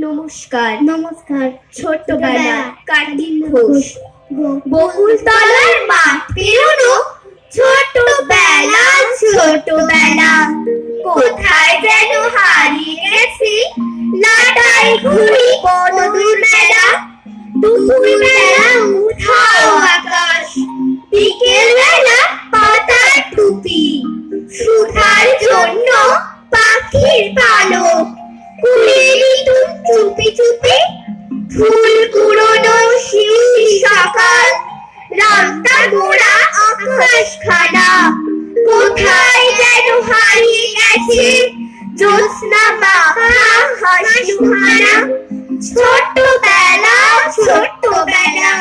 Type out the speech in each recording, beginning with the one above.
নমস্কার। নমস্কার। ছোটবেলা কার্তিক ঘোষ। বহুতলার মাঠ পেরোনো ছোটবেলা ছোটবেলা, কোথায় যেন হারিয়ে গেছি লাটাই ঘুড়ি বনদূর মেলা। দুপুর বেলা উঠাও আকাশ, বিকেল বেলা পাতার টুপি, সুধার জন্য পাখির পালক, চুপি চুপি ফুল কুড়োনো শিউলি সকাল, রাস্তা গোড়া আকাশ খানা, কোথায় যেন হারিয়ে গেছে জ্যোৎস্না মাখা হাসিহারা। ছোটবেলা ছোটবেলা,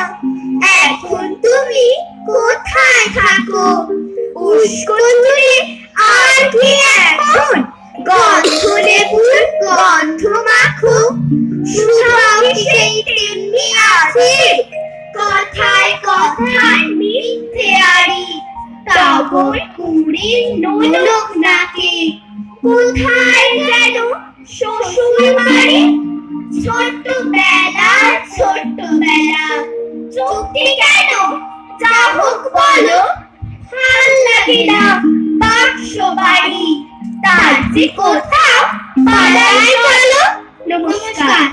এখন তুমি কোথায় থাকো? উস্কো তুলে আর কি এখন গন্ধ লেবুর গন্ধ মাখো, সুভাগ সেই তেমনি আছে, কথায় কথায় মিথ্যে আড়ি, টগর কুড়ির নোলক নাকে, কোথায় যেন শ্বশুর বাড়ি। ছোটবেলা ছোটবেলা, চোখে কেন যা হোক বলো, ভাল লাগে না বাক্স বাড়ি, তার যে কোথাও পালাই বলো। নমস্কার।